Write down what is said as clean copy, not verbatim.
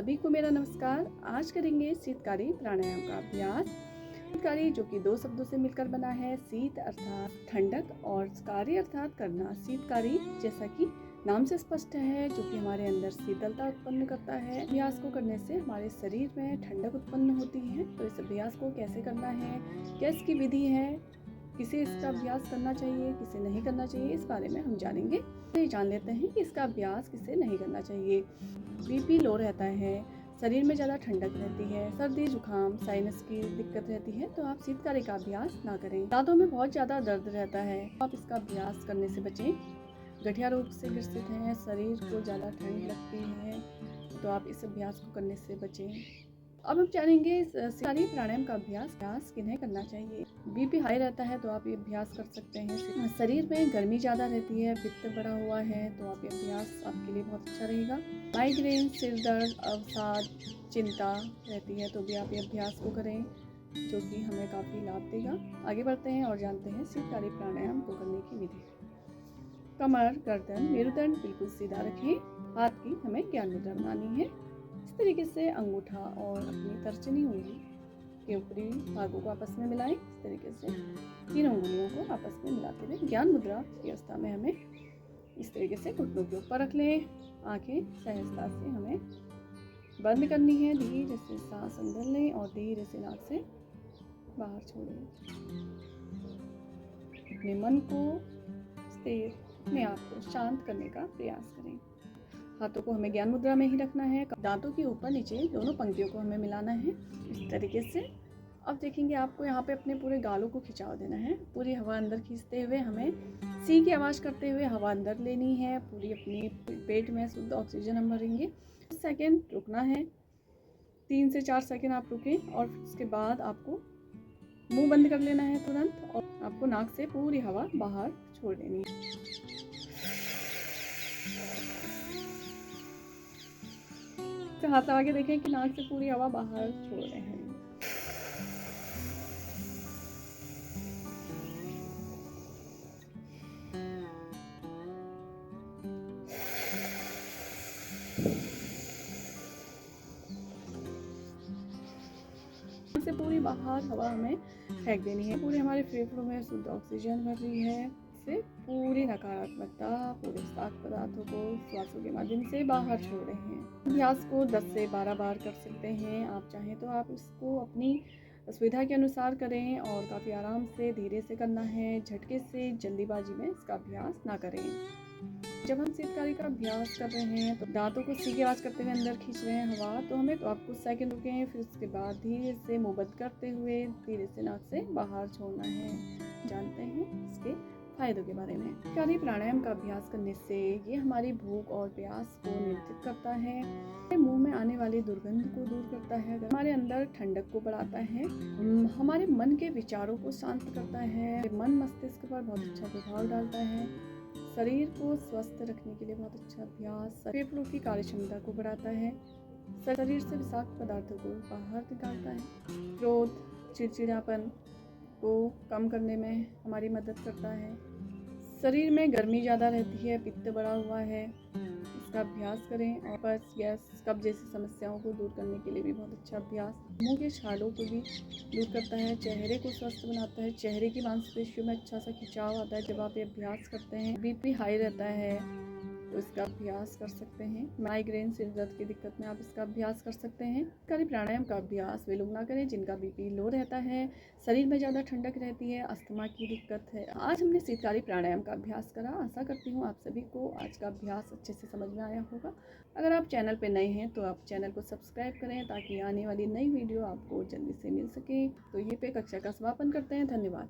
सभी को मेरा नमस्कार। आज करेंगे शीतकारी प्राणायाम का अभ्यास। शीतकारी जो कि दो शब्दों से मिलकर बना है, शीत अर्थात ठंडक और कारी अर्थात करना। शीतकारी जैसा कि नाम से स्पष्ट है, जो कि हमारे अंदर शीतलता उत्पन्न करता है। अभ्यास को करने से हमारे शरीर में ठंडक उत्पन्न होती है। तो इस अभ्यास को कैसे करना है, क्या इसकी विधि है, किसे इसका अभ्यास करना चाहिए, किसे नहीं करना चाहिए, इस बारे में हम जानेंगे। तो जान लेते हैं कि इसका अभ्यास किसे नहीं करना चाहिए। बीपी लो रहता है, शरीर में ज़्यादा ठंडक रहती है, सर्दी जुकाम साइनस की दिक्कत रहती है, तो आप शीतकारी का अभ्यास ना करें। दांतों में बहुत ज़्यादा दर्द रहता है, आप इसका अभ्यास करने से बचें। गठिया रोग से ग्रसित हैं, शरीर को ज़्यादा ठंड लगती है, तो आप इस अभ्यास को करने से बचें। अब हम जानेंगे शीतकारी प्राणायाम का अभ्यास किन्हें करना चाहिए। बीपी हाई रहता है तो आप ये अभ्यास कर सकते हैं। शरीर में गर्मी ज़्यादा रहती है, पित्त बढ़ा हुआ है, तो आप ये अभ्यास आपके लिए बहुत अच्छा रहेगा। माइग्रेन, सिर दर्द, अवसाद, चिंता रहती है तो भी आप ये अभ्यास को करें, जो कि हमें काफ़ी लाभ देगा। आगे बढ़ते हैं और जानते हैं शीतकारी प्राणायाम को करने की विधि। कमर, गर्दन, मेरुदंड बिल्कुल सीधा रखें। हाथ की हमें ज्ञान मुद्रा बनानी है। इस तरीके से अंगूठा और अपनी तर्जनी उंगली के ऊपरी भागों को आपस में मिलाएं। इस तरीके से तीनों उंगलियों को आपस में मिलाते हुए ज्ञान मुद्रा की अवस्था में हमें इस तरीके से घुटनों के ऊपर रख लें। आंखें सहजता से हमें बंद करनी है। धीरे से सांस अंदर लें और धीरे से नाक से बाहर छोड़ें। अपने मन को स्थिर, अपने आप को शांत करने का प्रयास करें। हाथों को हमें ज्ञान मुद्रा में ही रखना है। दांतों के ऊपर नीचे दोनों पंक्तियों को हमें मिलाना है इस तरीके से। अब देखेंगे आपको यहाँ पे अपने पूरे गालों को खिंचाव देना है। पूरी हवा अंदर खींचते हुए हमें सी की आवाज़ करते हुए हवा अंदर लेनी है। पूरी अपनी पेट में शुद्ध ऑक्सीजन हम भरेंगे। सेकेंड रुकना है, 3 से 4 सेकेंड आप रुकें और उसके बाद आपको मुंह बंद कर लेना है तुरंत, और आपको नाक से पूरी हवा बाहर छोड़ देनी है। हाथ लगा के देखें कि नाक से पूरी हवा बाहर छोड़ रहे हैं। से पूरी बाहर हवा हमें फेंक देनी है। पूरे हमारे फेफड़ों में शुद्ध ऑक्सीजन भर रही है। से पूरी नकारात्मकता, पूरे विषाक्त पदार्थों को श्वासों के माध्यम से बाहर छोड़ रहे हैं। अभ्यास को 10 से 12 बार कर सकते हैं। आप चाहें तो आप इसको अपनी सुविधा के अनुसार करें और काफ़ी आराम से धीरे से करना है। झटके से जल्दीबाजी में इसका अभ्यास ना करें। जब हम शीतकारी का अभ्यास कर रहे हैं तो दांतों को सी की आवाज़ करते हुए अंदर खींच रहे हैं हवा, तो हमें आप कुछ सेकंड रुकें, फिर उसके बाद धीरे से मुंह बंद करते हुए धीरे से नाक से बाहर छोड़ना है। जानते हैं इसके फायदों के बारे में। शीतकारी प्राणायाम का अभ्यास करने से ये हमारी भूख और प्यास को नियंत्रित करता है, मुंह में आने वाली दुर्गंध को दूर करता है, हमारे अंदर ठंडक को बढ़ाता है, हमारे मन के विचारों को शांत करता है, मन मस्तिष्क पर बहुत अच्छा प्रभाव डालता है, शरीर को स्वस्थ रखने के लिए बहुत अच्छा अभ्यास, फेफड़ों की कार्य क्षमता को बढ़ाता है, शरीर से विषाक्त पदार्थों को बाहर निकालता है, क्रोध, चिड़चिड़ापन को कम करने में हमारी मदद करता है। शरीर में गर्मी ज़्यादा रहती है, पित्त बढ़ा हुआ है, इसका अभ्यास करें। और बस गैस, कब्ज जैसी समस्याओं को दूर करने के लिए भी बहुत अच्छा अभ्यास। मुंह के छालों को भी दूर करता है, चेहरे को स्वस्थ बनाता है, चेहरे की मांसपेशियों में अच्छा सा खिंचाव आता है जब आप ये अभ्यास करते हैं। बीपी हाई रहता है तो इसका अभ्यास कर सकते हैं। माइग्रेन, सिर दर्द की दिक्कत में आप इसका अभ्यास कर सकते हैं। शीतकारी प्राणायाम का अभ्यास वे लोग ना करें जिनका बीपी लो रहता है, शरीर में ज़्यादा ठंडक रहती है, अस्थमा की दिक्कत है। आज हमने शीतकारी प्राणायाम का अभ्यास करा। आशा करती हूँ आप सभी को आज का अभ्यास अच्छे से समझ में आया होगा। अगर आप चैनल पर नए हैं तो आप चैनल को सब्सक्राइब करें ताकि आने वाली नई वीडियो आपको जल्दी से मिल सके। तो ये पे कक्षा का समापन करते हैं। धन्यवाद।